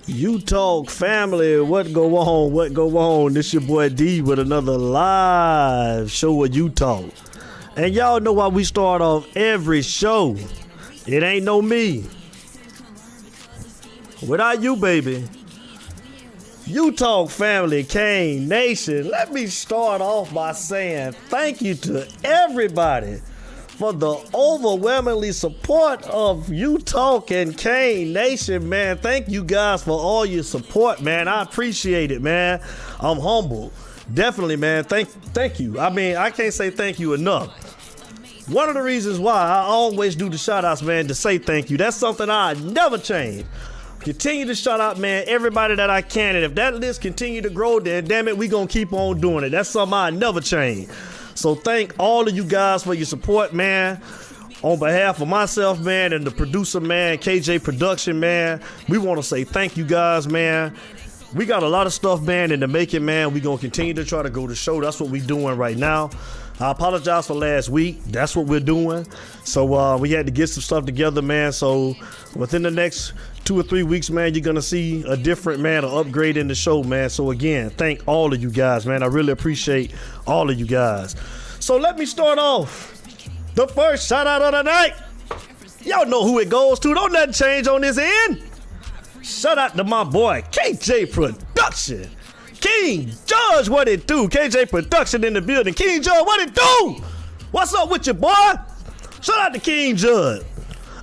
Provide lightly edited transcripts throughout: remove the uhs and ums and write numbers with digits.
You Talk family, what go on? What go on? This your boy D with another live show of You Talk. And y'all know why we start off every show. It ain't no me. Without you, baby. You Talk family, Kane Nation. Let me start off by saying thank you to everybody for the overwhelmingly support of You Talk and Kane Nation, man. Thank you guys for all your support, man. I appreciate it, man. I'm humbled. Definitely, man. Thank you. I mean, I can't say thank you enough. One of the reasons why I always do the shout outs, man, to say thank you. That's something I never change. Continue to shout out, man, everybody that I can. And if that list continue to grow, then damn it, we gonna keep on doing it. That's something I never change. So thank all of you guys for your support, man. On behalf of myself, man, and the producer, man, KJ Production, man, we want to say thank you guys, man. We got a lot of stuff, man, in the making, man. We gonna continue to try to go to show. That's what we doing right now. I apologize for last week. That's what we're doing. So we had to get some stuff together, man. So within the next 2 or 3 weeks, man, you're gonna see a different, man, an upgrade in the show, man. So again, thank all of you guys, man. I really appreciate all of you guys. So let me start off the first shout out of the night. Y'all know who it goes to. Don't nothing change on this end. Shout out to my boy KJ Production. King Judge, what it do? KJ Production in the building. King Judge, what it do? What's up with you, boy? Shout out to King Judge.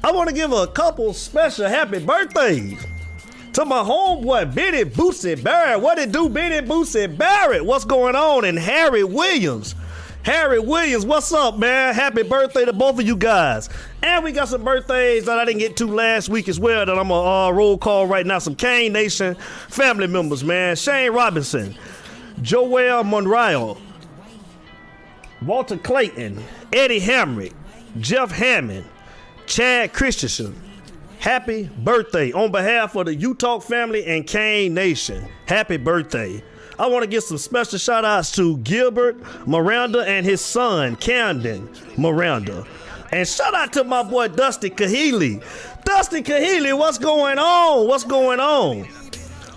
I want to give a couple special happy birthdays to my homeboy Benny Boosie Barrett. What it do, Benny Boosie Barrett? What's going on? And Harry Williams. Harry Williams, what's up, man? Happy birthday to both of you guys. And we got some birthdays that I didn't get to last week as well that I'm going to roll call right now. Some Kane Nation family members, man. Shane Robinson, Joel Monreal, Walter Clayton, Eddie Hamrick, Jeff Hammond, Chad Christensen. Happy birthday on behalf of the You Talk family and Kane Nation. Happy birthday. I want to give some special shout outs to Gilbert Miranda and his son, Camden Miranda. And shout out to my boy, Dusty Kahili. Dusty Kahili, what's going on? What's going on?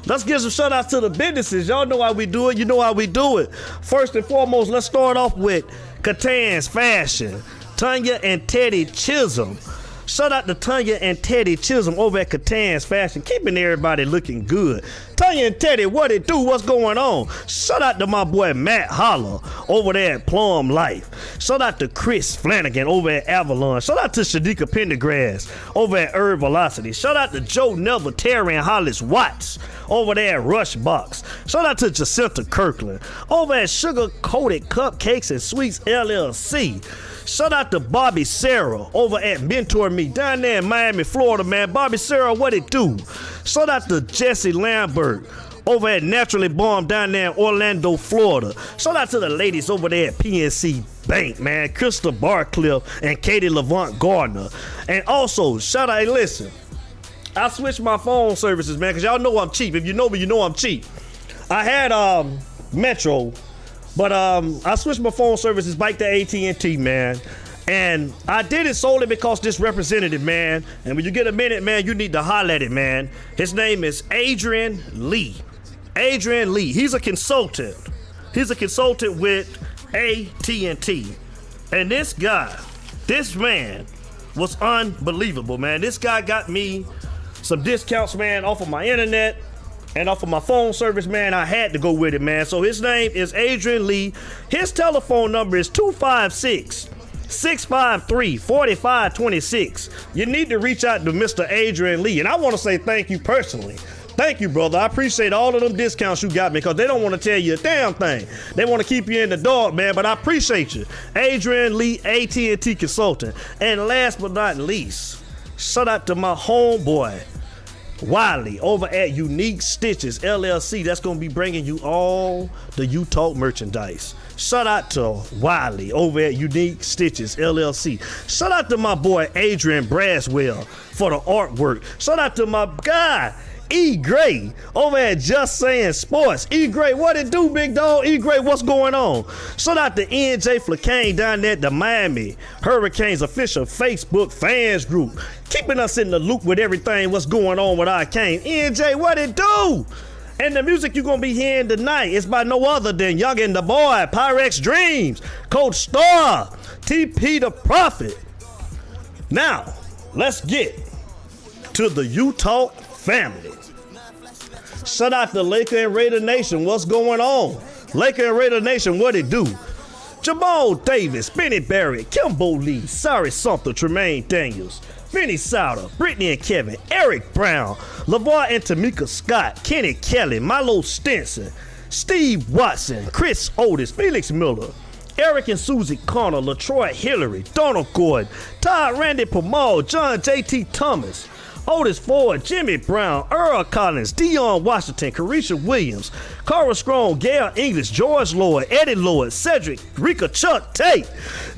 Let's give some shout outs to the businesses. Y'all know how we do it. You know how we do it. First and foremost, let's start off with Catan's Fashion. Tanya and Teddy Chisholm. Shout out to Tanya and Teddy Chisholm over at Catan's Fashion, keeping everybody looking good. Tanya and Teddy, what it do? What's going on? Shout out to my boy Matt Holler over there at Plum Life. Shout out to Chris Flanagan over at Avalon. Shout out to Shadika Pendergrass over at Herb Velocity. Shout out to Joe Neville, Terry, and Hollis Watts over there at Rush Box. Shout out to Jacinta Kirkland over at Sugar Coated Cupcakes and Sweets LLC. Shout out to Bobby Sarah over at Mentor Me down there in Miami, Florida, man. Bobby Sarah, what it do? Shout out to Jesse Lambert over at Naturally Bomb down there in Orlando, Florida. Shout out to the ladies over there at PNC Bank, man. Krista Barcliffe and Katie Levant Gardner. And also, shout out, hey, listen, I switched my phone services, man, because y'all know I'm cheap. If you know me, you know I'm cheap. I had Metro, but I switched my phone services back to AT&T, man. And I did it solely because this representative, man, and when you get a minute, man, you need to holler at it, man. His name is Adrian Lee. Adrian Lee. He's a consultant. He's a consultant with AT&T. And this guy, this man, was unbelievable, man. This guy got me some discounts, man, off of my internet and off of my phone service, man. I had to go with it, man. So his name is Adrian Lee. His telephone number is 256-653-4526. You need to reach out to Mr. Adrian Lee. And I want to say thank you personally. Thank you, brother. I appreciate all of them discounts you got me because they don't want to tell you a damn thing. They want to keep you in the dark, man, but I appreciate you. Adrian Lee, AT&T Consultant. And last but not least, shout out to my homeboy, Wiley, over at Unique Stitches LLC. That's going to be bringing you all the You Talk merchandise. Shout out to Wiley over at Unique Stitches LLC. Shout out to my boy Adrian Braswell for the artwork. Shout out to my guy E. Gray over at Just Saying Sports. E. Gray, what it do, big dog? E. Gray, what's going on? Shout out to NJ Flacane down there at the Miami Hurricanes official Facebook fans group, keeping us in the loop with everything what's going on with our Cane. NJ, what it do? And the music you're going to be hearing tonight is by no other than Young and the Boy, Pyrex Dreams, Coach Star, TP the Prophet. Now, let's get to the U-Talk family. Shout out to Laker and Raider Nation. What's going on? Laker and Raider Nation, what it do? Jamal Davis, Benny Barrett, Kimbo Lee, Sorry Sumter, Tremaine Daniels, Vinny Sauter, Brittany and Kevin, Eric Brown, LaVar and Tamika Scott, Kenny Kelly, Milo Stinson, Steve Watson, Chris Otis, Felix Miller, Eric and Susie Connor, LaTroy Hillary, Donald Gordon, Todd Randy Pamal, John J.T. Thomas, Otis Ford, Jimmy Brown, Earl Collins, Dion Washington, Carisha Williams, Cara Strong, Gail English, George Lloyd, Eddie Lloyd, Cedric, Rika Chuck Tate,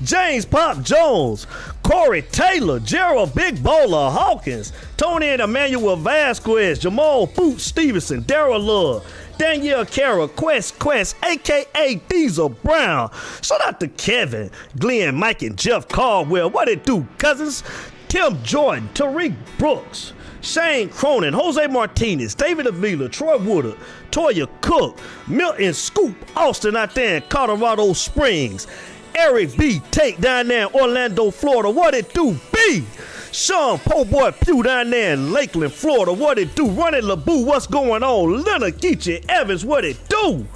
James Pop Jones, Corey Taylor, Gerald Big Bowler Hawkins, Tony and Emmanuel Vasquez, Jamal Boot Stevenson, Darrell Love, Danielle Kara, Quest, a.k.a. Diesel Brown. Shout out to Kevin, Glenn, Mike, and Jeff Caldwell. What it do, cousins? Tim Jordan, Tariq Brooks, Shane Cronin, Jose Martinez, David Avila, Troy Woodard, Toya Cook, Milton Scoop, Austin out there in Colorado Springs, Eric B. Tate down there in Orlando, Florida. What it do, B? Sean Po'boy Pugh down there in Lakeland, Florida. What it do? Ronnie LeBou, what's going on? Leonard Geechee Evans, what it do?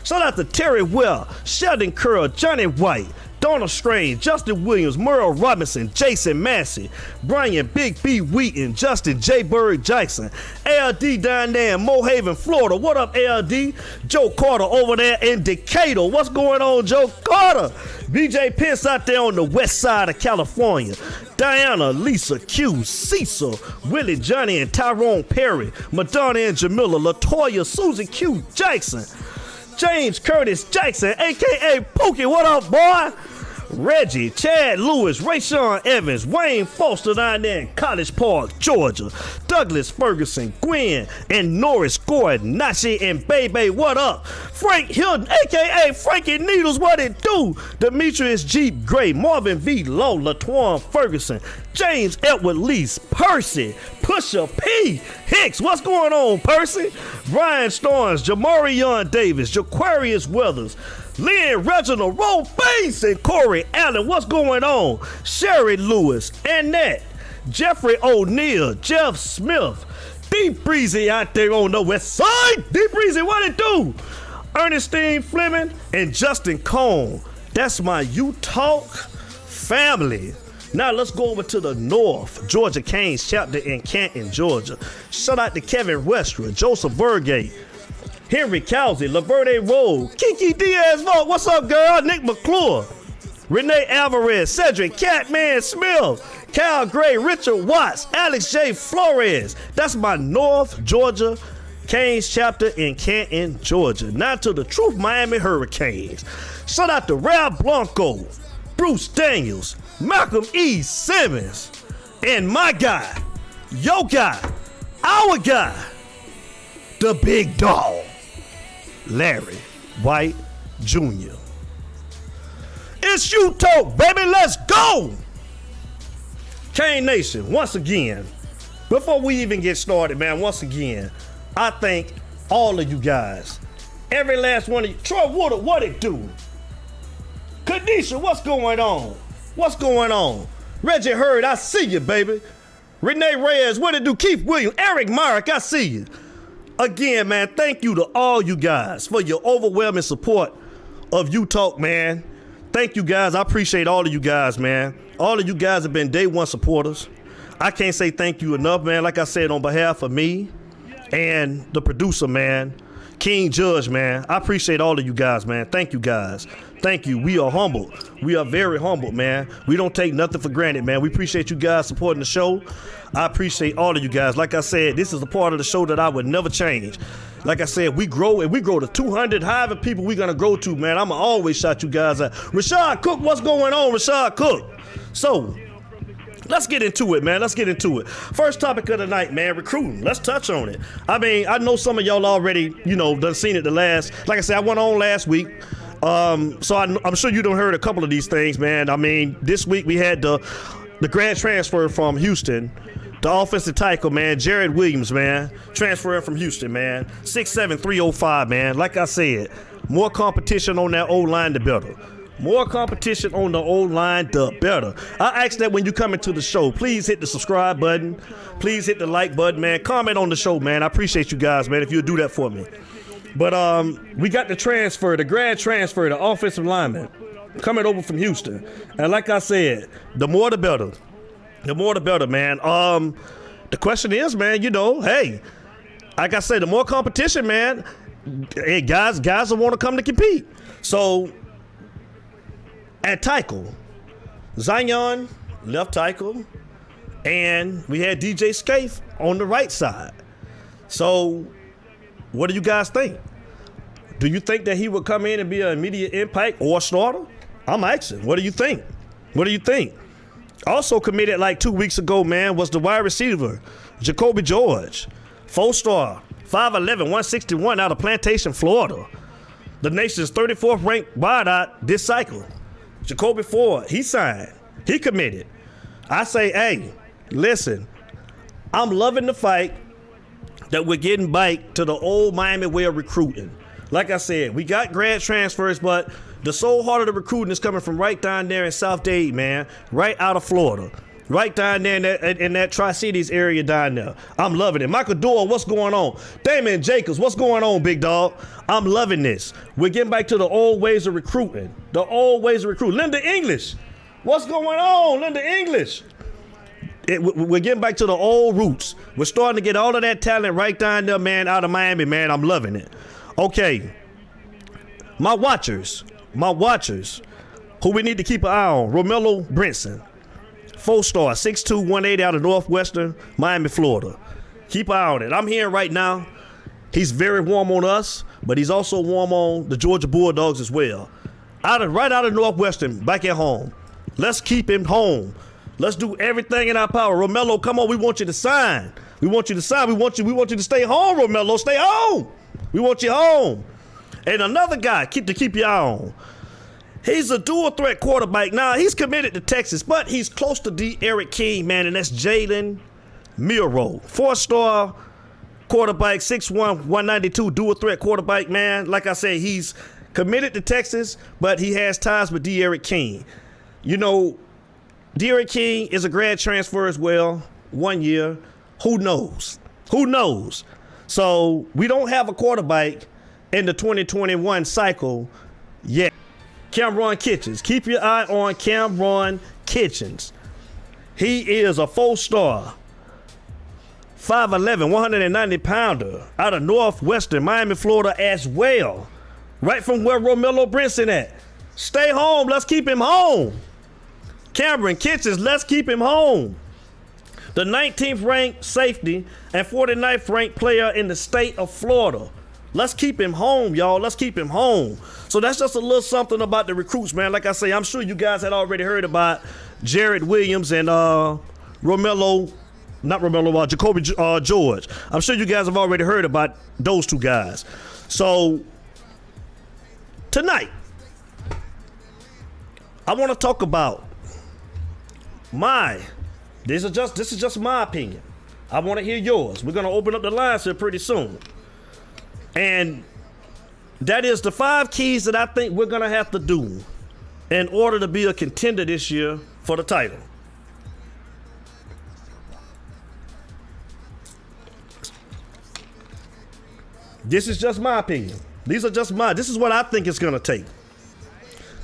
Shout out to Terry Well, Sheldon Curl, Johnny White, Donna Strange, Justin Williams, Merle Robinson, Jason Massey, Brian Big B Wheaton, Justin J. Bird Jackson, ALD down there in Mohaven, Florida. What up, ALD? Joe Carter over there in Decatur. What's going on, Joe Carter? BJ Pence out there on the west side of California. Diana, Lisa, Q, Cecil, Willie, Johnny, and Tyrone Perry, Madonna and Jamila, LaToya, Susie Q Jackson, James Curtis Jackson, a.k.a. Pookie, what up, boy? Reggie, Chad Lewis, Rayshawn Evans, Wayne Foster down there in College Park, Georgia, Douglas Ferguson, Gwen, and Norris Gordon, Nashi and Bebe, what up? Frank Hilton, a.k.a. Frankie Needles, what it do? Demetrius Jeep Gray, Marvin V. Lowe, LaTwan Ferguson, James Edward Lease, Percy, Pusha P. Hicks, what's going on, Percy? Brian Starnes, Jamarion Davis, Jaquarius Weathers, Lynn Reginald, Roll Face, and Corey Allen, what's going on? Sherry Lewis, Annette, Jeffrey O'Neal, Jeff Smith, Deep Breezy out there on the west side. Deep Breezy, what it do? Ernestine Fleming and Justin Cone. That's my U-Talk family. Now let's go over to the north, Georgia Canes chapter in Canton, Georgia. Shout out to Kevin Westra, Joseph Burgate, Henry Cowsey, Laverde Rowe, Kiki Diaz Vault, what's up, girl? Nick McClure, Renee Alvarez, Cedric Catman Smith, Cal Gray, Richard Watts, Alex J. Flores. That's my North Georgia Canes chapter in Canton, Georgia. Now to the Truth Miami Hurricanes. Shout out to Ralph Blanco, Bruce Daniels, Malcolm E. Simmons, and my guy, your guy, our guy, the big dog, Larry White Jr. It's U-Talk, baby, let's go! Cane Nation, once again, before we even get started, man, once again, I thank all of you guys. Every last one of you. Troy Woodard, what it do? Kadisha, what's going on? What's going on? Reggie Hurd, I see you, baby. Renee Reyes, what it do? Keith Williams, Eric Myrick, I see you. Again, man, thank you to all you guys for your overwhelming support of U-Talk, man. Thank you guys. I appreciate all of you guys, man. All of you guys have been day one supporters. I can't say thank you enough, man. Like I said, on behalf of me and the producer, man, King Judge, man, I appreciate all of you guys, man. Thank you guys. Thank you. We are humble. We are very humble, man. We don't take nothing for granted, man. We appreciate you guys supporting the show. I appreciate all of you guys. Like I said, this is a part of the show that I would never change. Like I said, we grow, and we grow to 200, however people we're going to grow to, man. I'm going to always shout you guys out. Rashad Cook, what's going on, Rashad Cook? So, Let's get into it, man. Let's get into it. First topic of the night, man, recruiting. Let's touch on it. I mean, I know some of y'all already, done seen it like I said, I went on last week. So I'm sure you done heard a couple of these things, man. I mean, this week we had the grad transfer from Houston, the offensive tackle, man, Jarrett Williams, man, transferring from Houston, man, 6'7", 305, man. Like I said, more competition on that O-line, the better. More competition on the O-line, the better. I ask that when you come into the show, please hit the subscribe button. Please hit the like button, man. Comment on the show, man. I appreciate you guys, man, if you'll do that for me. But we got the grad transfer, the offensive lineman coming over from Houston. And like I said, the more the better. The more the better, man. The question is, man, hey, like I said, the more competition, man, hey, guys will want to come to compete. So, at tackle, Zion, left tackle, and we had DJ Scaife on the right side. So, what do you guys think? Do you think that he would come in and be an immediate impact or starter? I'm asking. What do you think? What do you think? Also committed like 2 weeks ago, man, was the wide receiver, Jacoby George. 4-star, 5'11", 161 out of Plantation, Florida. The nation's 34th ranked wideout this cycle. Jacoby Ford, he signed. He committed. I say, hey, listen, I'm loving the fight that we're getting back to the old Miami way of recruiting. Like I said, we got grad transfers, but the soul heart of the recruiting is coming from right down there in South Dade, man, right out of Florida. Right down there in that Tri-Cities area down there. I'm loving it. Michael Doyle, what's going on? Damon Jacobs, what's going on, big dog? I'm loving this. We're getting back to the old ways of recruiting. The old ways of recruiting. Linda English, what's going on, Linda English? We're getting back to the old roots. We're starting to get all of that talent right down there, man, out of Miami, man. I'm loving it. Okay, my watchers, who we need to keep an eye on. Romello Brinson. 4-star, 6'2", 180 out of Northwestern, Miami, Florida. Keep an eye on it. I'm hearing right now he's very warm on us, but he's also warm on the Georgia Bulldogs as well. Right out of Northwestern, back at home. Let's keep him home. Let's do everything in our power. Romello, come on, we want you to sign. We want you to sign. We want you to stay home, Romello. Stay home. We want you home. And another guy to keep your eye on. He's a dual threat quarterback. Now, he's committed to Texas, but he's close to Eric King, man, and that's Jalen Milroe. 4-star quarterback, 6'1", 192, dual threat quarterback, man. Like I said, he's committed to Texas, but he has ties with Eric King. Eric King is a grad transfer as well, 1 year. Who knows? Who knows? So we don't have a quarterback in the 2021 cycle yet. Cameron Kitchens. Keep your eye on Cameron Kitchens. He is a 4-star, 5'11", 190-pounder out of Northwestern, Miami, Florida as well. Right from where Romello Brinson at. Stay home. Let's keep him home. Cameron Kitchens, let's keep him home. The 19th ranked safety and 49th ranked player in the state of Florida. Let's keep him home, y'all. Let's keep him home. So that's just a little something about the recruits, man. Like I say, I'm sure you guys had already heard about Jarrett Williams and Jacoby George. I'm sure you guys have already heard about those two guys. So tonight, I want to talk about this is just my opinion. I want to hear yours. We're going to open up the lines here pretty soon. And that is the 5 keys that I think we're going to have to do in order to be a contender this year for the title. This is just my opinion. This is what I think it's going to take.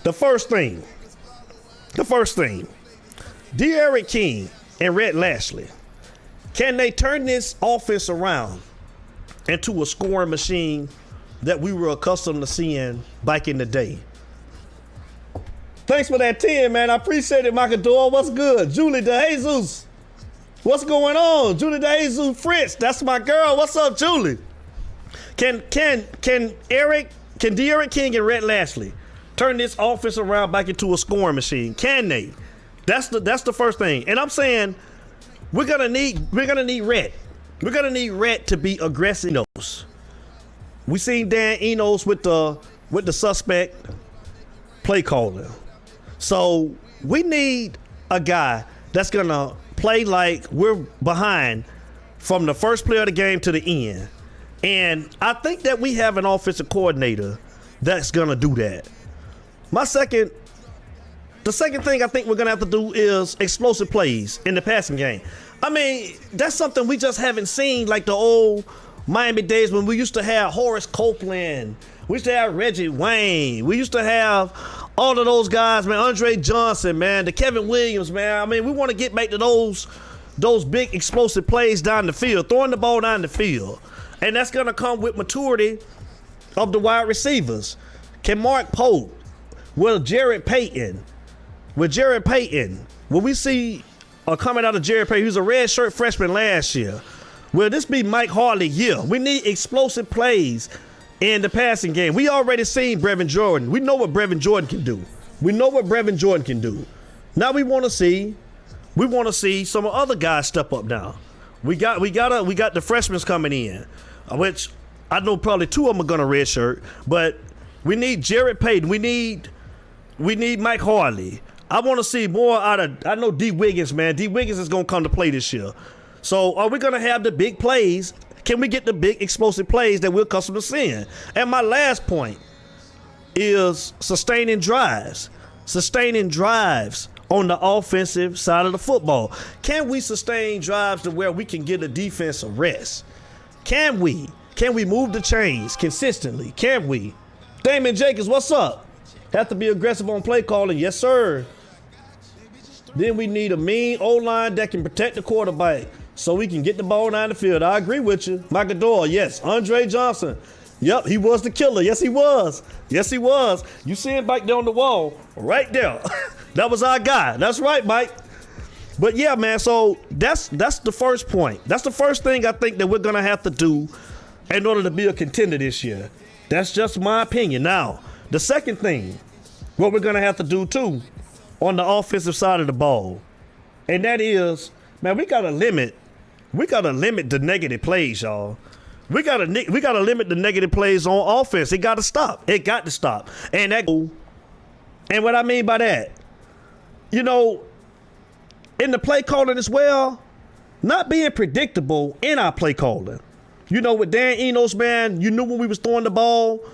The first thing, D'Eriq King and Rhett Lashlee, can they turn this offense around into a scoring machine that we were accustomed to seeing back in the day? Thanks for that 10, man. I appreciate it, Michael Doyle. What's good? Julie DeJesus. What's going on? Julie DeJesus Fritz. That's my girl. What's up, Julie? Can D'Eriq King and Rhett Lashlee turn this offense around back into a scoring machine? Can they? That's the first thing. And I'm saying we're gonna need Rhett. We're gonna need Rhett to be aggressive. We seen Dan Enos with the suspect play caller. So we need a guy that's gonna play like we're behind from the first play of the game to the end. And I think that we have an offensive coordinator that's gonna do that. The second thing I think we're gonna have to do is explosive plays in the passing game. I mean, that's something we just haven't seen like the old Miami days when we used to have Horace Copeland. We used to have Reggie Wayne. We used to have all of those guys, man. Andre Johnson, man. The Kevin Williams, man. I mean, we want to get back to those big explosive plays down the field, throwing the ball down the field. And that's going to come with maturity of the wide receivers. Can Mark Pope, Jarrett Payton, when we see coming out of Jarrett Payton, he was a red shirt freshman last year. Will this be Mike Hartley year? We need explosive plays in the passing game. We already seen Brevin Jordan. We know what Brevin Jordan can do. Now we want to see some other guys step up now. We got the freshmen coming in, which I know probably two of them are gonna redshirt, but we need Jarrett Payton. We need Mike Hartley. I want to see more out of, I know D. Wiggins, man. D. Wiggins is gonna come to play this year. So are we gonna have the big plays? Can we get the big explosive plays that we're accustomed to seeing? And my last point is sustaining drives on the offensive side of the football. Can we sustain drives to where we can get a defense a rest? Can we move the chains consistently? Can we? Damon Jacobs, what's up? Have to be aggressive on play calling. Yes, sir. Then we need a mean O-line that can protect the quarterback so we can get the ball down the field. I agree with you. Michael Doyle, yes. Andre Johnson. Yep, he was the killer. Yes, he was. You see him back there on the wall right there. That was our guy. That's right, Mike. But yeah, man, so that's the first point. That's the first thing I think that we're going to have to do in order to be a contender this year. That's just my opinion. Now, the second thing, what we're going to have to do too on the offensive side of the ball, and that is, man, we got to limit the negative plays, y'all. We gotta limit the negative plays on offense. It got to stop. And what I mean by that, in the play calling as well, not being predictable in our play calling. With Dan Enos, man, you knew when we was throwing the ball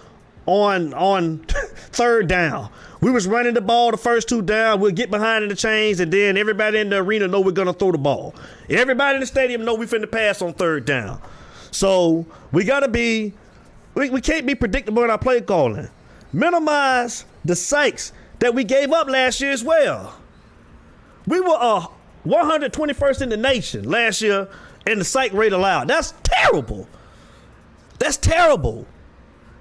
on third down. We was running the ball the first two down. We'll get behind in the chains, and then everybody in the arena know we're gonna throw the ball. Everybody in the stadium know we finna pass on third down. So we gotta be, we can't be predictable in our play calling. Minimize the psychs that we gave up last year as well. We were 121st in the nation last year in the psych rate allowed. That's terrible.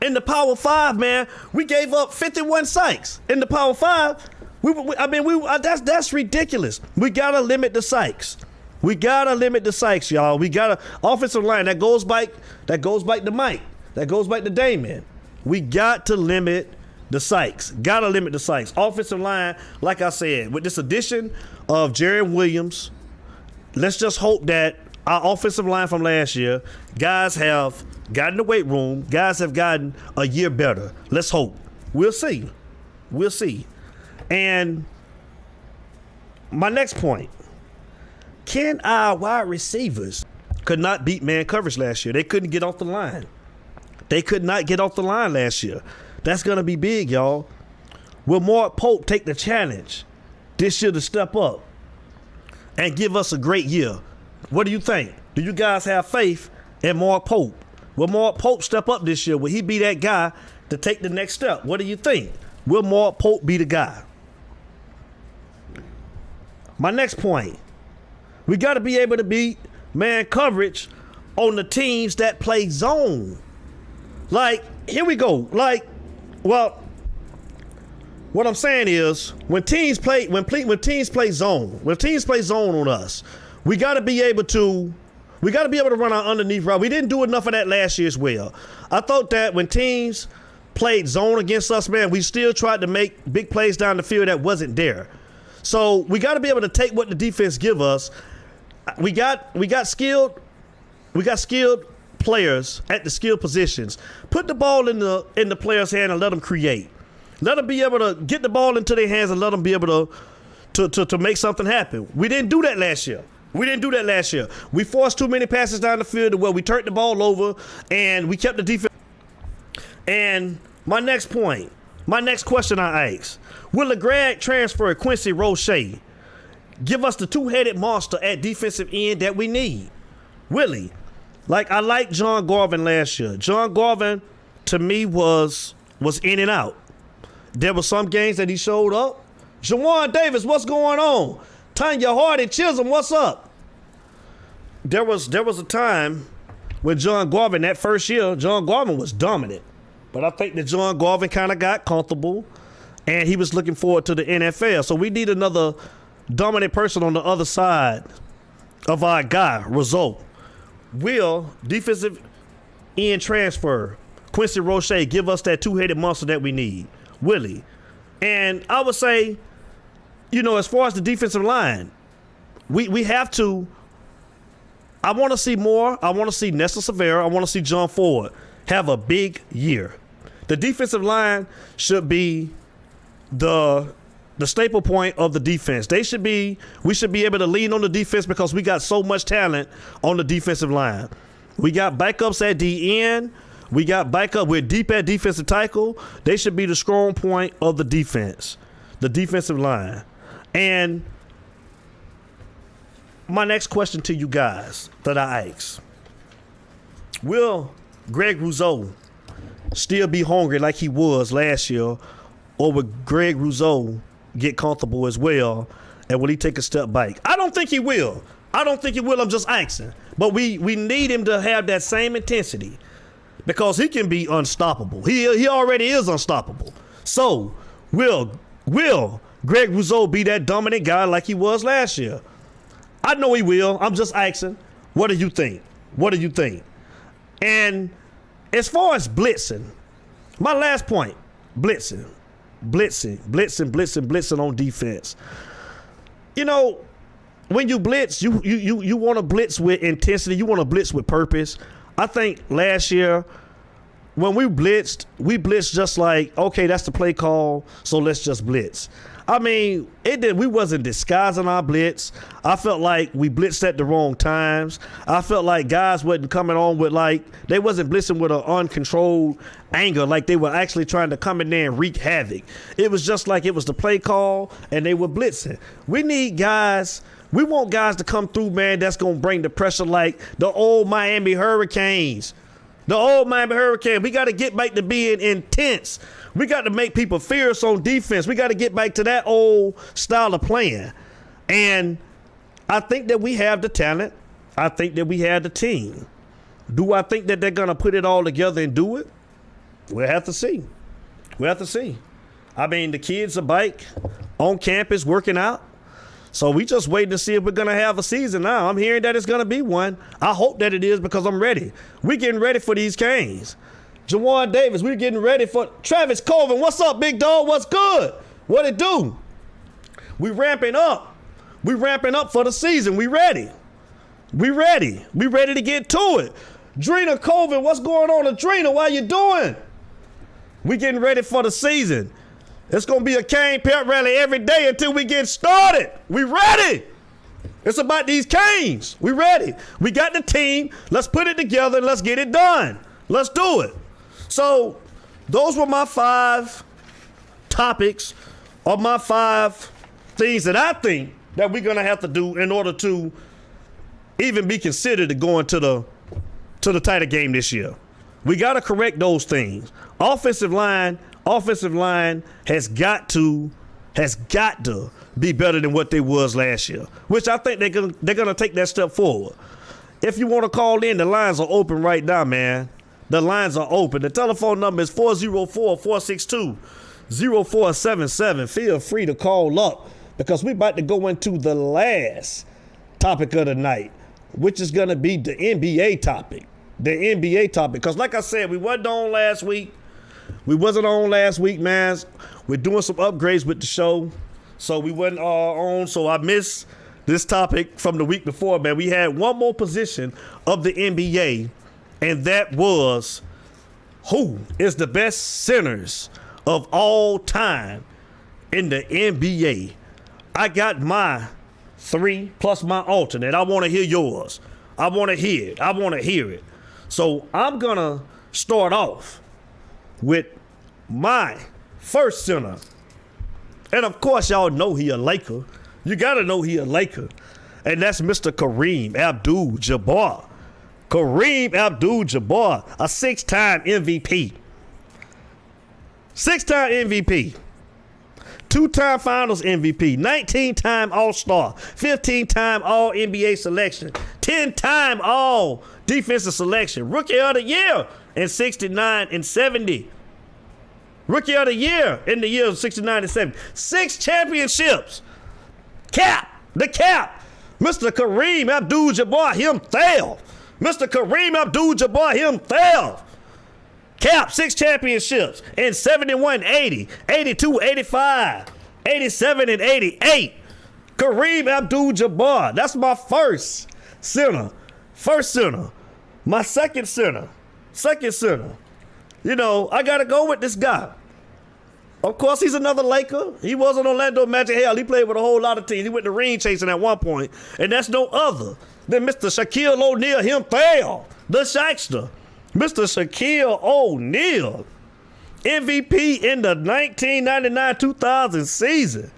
In the Power 5, man, we gave up 51 psychs. In the Power 5, that's ridiculous. We gotta limit the psychs. Y'all. We gotta offensive line that goes back to Mike. That goes back to Damon. We got to limit the psychs. Offensive line, like I said, with this addition of Jarrett Williams, let's just hope that our offensive line from last year, guys have gotten the weight room. Guys have gotten a year better. Let's hope. We'll see. And my next point. Can our wide receivers could not beat man coverage last year? They couldn't get off the line. They could not get off the line last year. That's going to be big, y'all. Will Mark Pope take the challenge this year to step up and give us a great year? What do you think? Do you guys have faith in Mark Pope? Will Mark Pope step up this year? Will he be that guy to take the next step? What do you think? Will Mark Pope be the guy? My next point. We got to be able to beat man coverage on the teams that play zone. Like, here we go. What I'm saying is, when teams play zone on us, we got to be able to run our underneath route. We didn't do enough of that last year as well. I thought that when teams played zone against us, man, we still tried to make big plays down the field that wasn't there. So we got to be able to take what the defense give us. We got skilled players at the skilled positions. Put the ball in the players' hand and let them create. Let them be able to get the ball into their hands and let them be able to make something happen. We didn't do that last year. We forced too many passes down the field to where we turned the ball over and we kept the defense. And my next question I ask, will the grad transfer Quincy Roche give us the two-headed monster at defensive end that we need? Will he? Like, I like John Garvin last year. John Garvin, to me, was in and out. There were some games that he showed up. Jawan Davis, what's going on? Tanya Hardy, Chisholm, what's up? There was a time when John Garvin, that first year, John Garvin was dominant. But I think that John Garvin kind of got comfortable, and he was looking forward to the NFL. So we need another dominant person on the other side of our guy, Rizzo. Will defensive end transfer Quincy Roche give us that two-headed monster that we need? Will he? And I would say, as far as the defensive line, we have to. I want to see more. I want to see Nesta Severa. I want to see John Ford have a big year. The defensive line should be the staple point of the defense. We should be able to lean on the defense because we got so much talent on the defensive line. We got backups at the end. We got backup. We're deep at defensive tackle. They should be the strong point of the defense, the defensive line. And my next question to you guys that I ask, will Greg Rousseau still be hungry like he was last year, or will Greg Rousseau get comfortable as well, and will he take a step back? I don't think he will. I'm just asking. But we need him to have that same intensity because he can be unstoppable. He already is unstoppable. So will Greg Rousseau be that dominant guy like he was last year? I know he will. I'm just asking. What do you think? And as far as blitzing, my last point, blitzing on defense. When you blitz, you want to blitz with intensity. You want to blitz with purpose. I think last year when we blitzed just like, okay, that's the play call, so let's just blitz. I mean, we wasn't disguising our blitz. I felt like we blitzed at the wrong times. I felt like guys wasn't coming on with they wasn't blitzing with an uncontrolled anger, like they were actually trying to come in there and wreak havoc. It was just like it was the play call and they were blitzing. We want guys to come through, man, that's going to bring the pressure like the old Miami Hurricanes. We got to get back to being intense. We got to make people fierce on defense. We got to get back to that old style of playing. And I think that we have the talent. I think that we have the team. Do I think that they're going to put it all together and do it? We'll have to see. I mean, the kids are back on campus working out. So we just waiting to see if we're going to have a season now. I'm hearing that it's going to be one. I hope that it is because I'm ready. We're getting ready for these Canes. Jawan Davis, we're getting ready for Travis Colvin. What's up, big dog? What's good? What it do? We ramping up. For the season. We ready. We ready to get to it. Drina Colvin, what's going on? Drina, how you doing? We getting ready for the season. It's going to be a Cane pep rally every day until we get started. We ready. It's about these Canes. We ready. We got the team. Let's put it together and let's get it done. Let's do it. So those were my 5 topics or my 5 things that I think that we're going to have to do in order to even be considered to go into the title game this year. We got to correct those things. Offensive line has got to be better than what they was last year, which I think they're gonna take that step forward. If you want to call in, the lines are open right now, man. The lines are open. The telephone number is 404-462-0477. Feel free to call up because we're about to go into the last topic of the night, which is gonna be the NBA topic. Because like I said, we wasn't on last week. Man. We're doing some upgrades with the show. So we went on. So I missed this topic from the week before, man. We had one more position of the NBA, and that was who is the best centers of all time in the NBA. I got my 3 plus my alternate. I want to hear yours. I want to hear it. I want to hear it. So I'm going to start off with my first center. And of course, y'all know he a Laker. You got to know he a Laker. And that's Mr. Kareem Abdul-Jabbar. Kareem Abdul-Jabbar, a 6-time MVP. 6-time MVP. 2-time Finals MVP, 19-time All-Star, 15-time All-NBA selection, 10-time All-Defensive selection, Rookie of the Year in 69 and 70. Rookie of the Year in the years of 69 and 70. 6 championships. The cap. Mr. Kareem Abdul-Jabbar himself. Mr. Kareem Abdul-Jabbar himself. Cap, 6 championships in 71, 80, 82, 85, 87, and 88. Kareem Abdul-Jabbar. That's my first center. First center. My second center. You know, I got to go with this guy. Of course, he's another Laker. He was an Orlando Magic. Hell, he played with a whole lot of teams. He went to ring chasing at one point. And that's no other than Mr. Shaquille O'Neal himself, the Shackster. Mr. Shaquille O'Neal, MVP in the 1999-2000 season.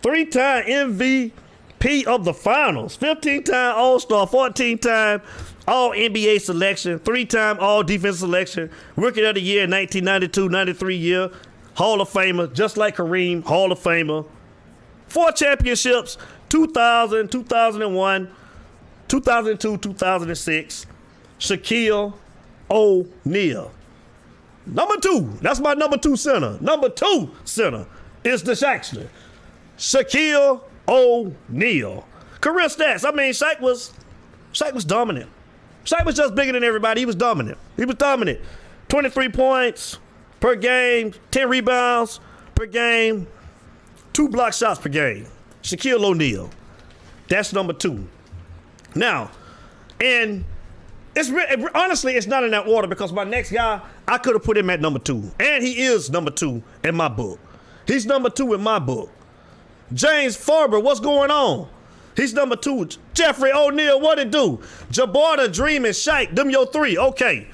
3-time MVP of the Finals. 15-time All-Star, 14-time All-NBA selection. 3-time All-Defense selection. Rookie of the Year, 1992-93 year. Hall of Famer, just like Kareem, Hall of Famer. 4 championships, 2000, 2001, 2002, 2006. Shaquille O'Neal. Number 2, that's my number 2 center. Number 2 center is the Shackster. Shaquille O'Neal. Career stats, I mean, Shaq was dominant. Shaq was just bigger than everybody. He was dominant. 23 points per game, 10 rebounds per game, 2 block shots per game. Shaquille O'Neal. That's number 2. Now, and honestly, it's not in that order because my next guy, I could have put him at number 2. And he is number 2 in my book. He's number 2 in my book. James Farber, what's going on? He's number 2. Jeffrey O'Neal, what it do? Jabbar the Dream and Shaq, them your 3. Okay.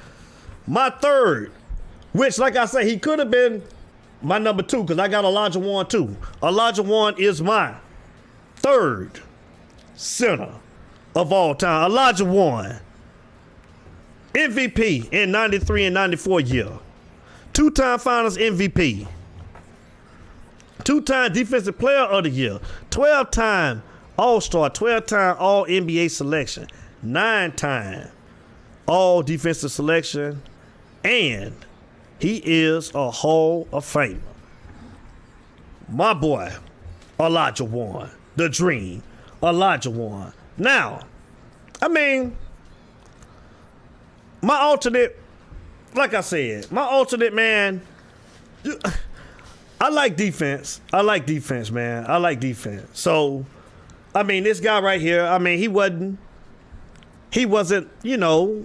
My third, which, like I say, he could have been my number 2 because I got Elijah Warren too. Elijah Warren is my third center of all time. Elijah Warren. MVP in 93 and 94 year. 2-time Finals MVP. 2-time Defensive Player of the Year. 12-time All-Star. 12-time All-NBA selection. 9-time All-Defensive selection. And he is a Hall of Famer. My boy, Elijah Warren. The Dream. Elijah Warren. Now, I mean, my alternate, like I said, man, I like defense. Man. I like defense. So, I mean, this guy right here, I mean, he wasn't, you know,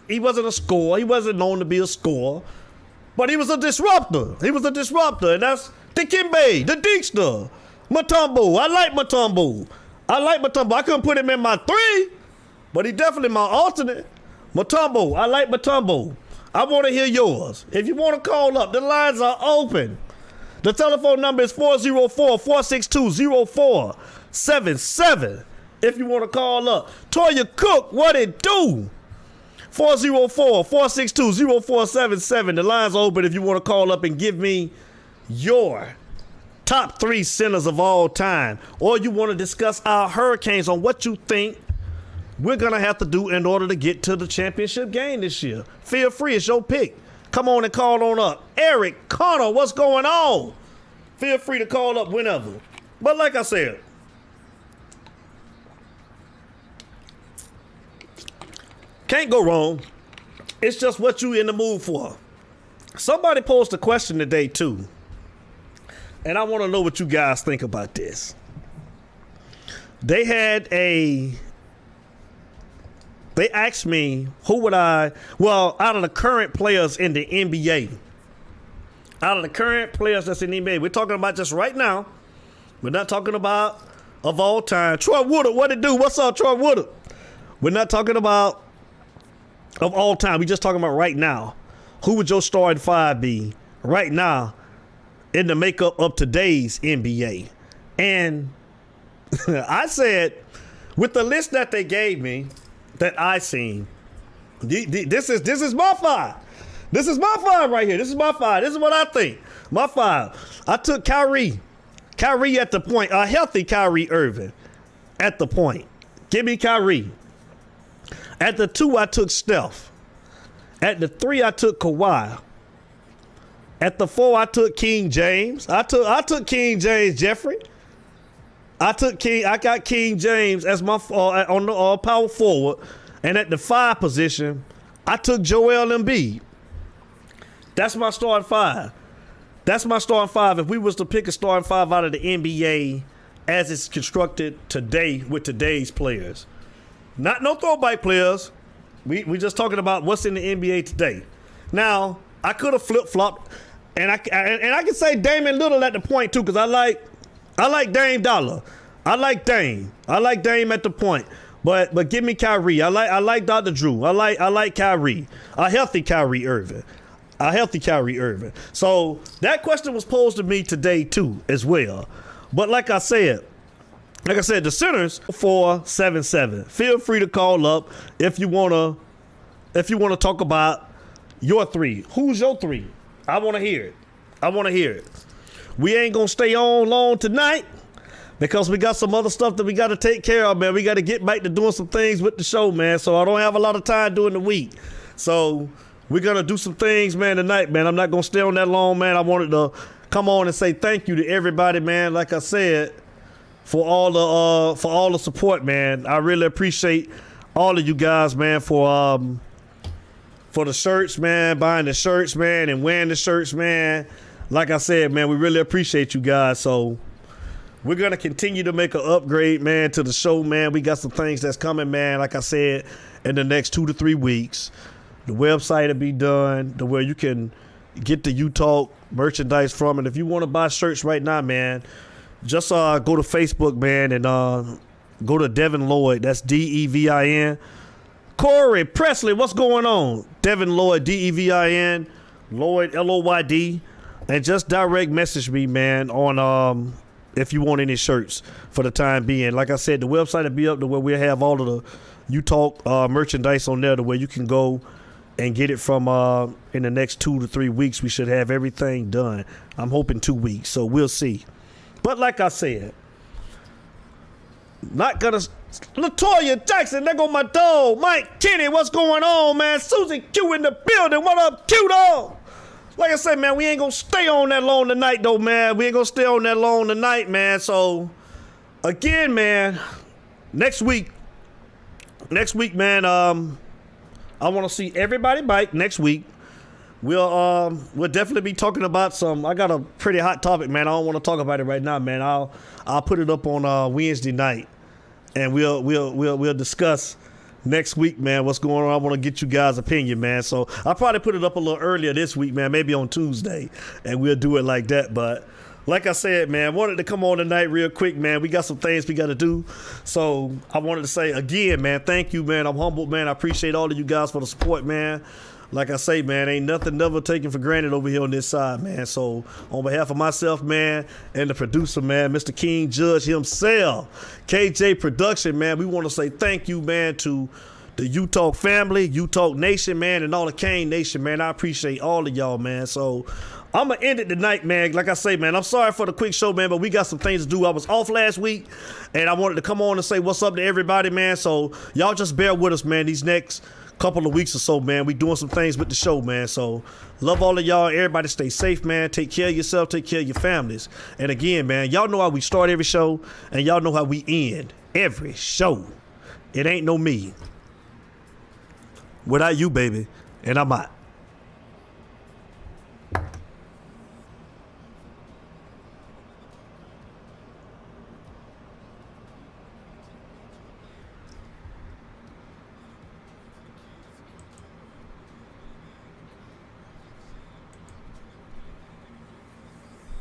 he wasn't a scorer. He wasn't known to be a scorer. But he was a disruptor. And that's Dikembe, the Deekster. Mutombo. I like Mutombo. I couldn't put him in my 3. But he definitely my alternate. Mutombo, I like Mutombo. I want to hear yours. If you want to call up, the lines are open. The telephone number is 404-462-0477. If you want to call up. Toya Cook, what it do? 404-462-0477. The lines are open if you want to call up and give me your top 3 centers of all time. Or you want to discuss our Hurricanes on what you think we're going to have to do in order to get to the championship game this year. Feel free. It's your pick. Come on and call on up. Eric Connor, what's going on? Feel free to call up whenever. But like I said, can't go wrong. It's just what you in the mood for. Somebody posed a question today, too. and I want to know what you guys think about this. They asked me, who would I, well, out of the current players in the NBA, out of the current players that's in the NBA, we're talking about just right now. We're not talking about of all time. Troy Woodard, what it do? What's up, Troy Woodard? We're not talking about of all time. We're just talking about right now. Who would your starting five be right now in the makeup of today's NBA? And I said, with the list that they gave me, that I seen, this is my five. This is my five right here. This is my five. This is what I think. My five. I took Kyrie at the point, a healthy Kyrie Irving at the point. Give me Kyrie. At the 2, I took Steph. At the 3, I took Kawhi. At the 4, I took King James. I took King James Jeffrey. I got King James as my on the power forward, and at the 5 position, I took Joel Embiid. That's my starting 5. That's my starting 5. If we was to pick a starting 5 out of the NBA as it's constructed today with today's players, not no throwback players. We just talking about what's in the NBA today. Now I could have flip flopped, and I can say Damian Lillard at the point too, because I like Dame Dollar. I like Dame at the point. But give me Kyrie. I like Dr. Drew. I like Kyrie. A healthy Kyrie Irving. So that question was posed to me today too as well. But like I said, the centers 477. Feel free to call up if you wanna talk about your 3. Who's your 3? I wanna hear it. We ain't gonna stay on long tonight because we got some other stuff that we got to take care of, man. We got to get back to doing some things with the show, man. So I don't have a lot of time during the week. So we're going to do some things, man, tonight, man. I'm not going to stay on that long, man. I wanted to come on and say thank you to everybody, man. Like I said, for all the support, man. I really appreciate all of you guys, man, for the shirts, man, buying the shirts, man, and wearing the shirts, man. Like I said, man, we really appreciate you guys. So we're going to continue to make an upgrade, man, to the show, man. We got some things that's coming, man, like I said, in the next 2 to 3 weeks. The website will be done to where you can get the U-Talk merchandise from. And if you want to buy shirts right now, man, just go to Facebook, man, and go to Devin Lloyd. That's Devin. Corey Presley, what's going on? Devin Lloyd, Devin. Lloyd, Loyd. And just direct message me, man, on if you want any shirts for the time being. Like I said, the website will be up to where we'll have all of the U-Talk merchandise on there to where you can go and get it from in the next 2 to 3 weeks. We should have everything done. I'm hoping 2 weeks, so we'll see. But like I said, not gonna... Latoya Jackson, there go my dog. Mike Kenny, what's going on, man? Susie Q in the building. What up, Q dog? Like I said, man, we ain't gonna stay on that long tonight, though, man. We ain't gonna stay on that long tonight, man. So, again, man, next week, man, I want to see everybody back next week. We'll definitely be talking about some. I got a pretty hot topic, man. I don't want to talk about it right now, man. I'll put it up on Wednesday night, and we'll discuss next week, man, what's going on. I want to get you guys' opinion, man. So I'll probably put it up a little earlier this week, man, maybe on Tuesday, and we'll do it like that. But like I said, man, wanted to come on tonight real quick, man. We got some things we got to do. So I wanted to say again, man, thank you, man. I'm humbled, man. I appreciate all of you guys for the support, man. Like I say, man, ain't nothing never taken for granted over here on this side, man. So on behalf of myself, man, and the producer, man, Mr. King Judge himself, KJ Production, man, we want to say thank you, man, to the U-Talk family, U-Talk Nation, man, and all the Kane Nation, man. I appreciate all of y'all, man. So I'm going to end it tonight, man. Like I say, man, I'm sorry for the quick show, man, but we got some things to do. I was off last week, and I wanted to come on and say what's up to everybody, man. So y'all just bear with us, man, these next couple of weeks or so, man. We doing some things with the show, man. So love all of y'all. Everybody stay safe, man. Take care of yourself. Take care of your families. And again, man, y'all know how we start every show, and y'all know how we end every show. It ain't no me without you, baby. And I'm out.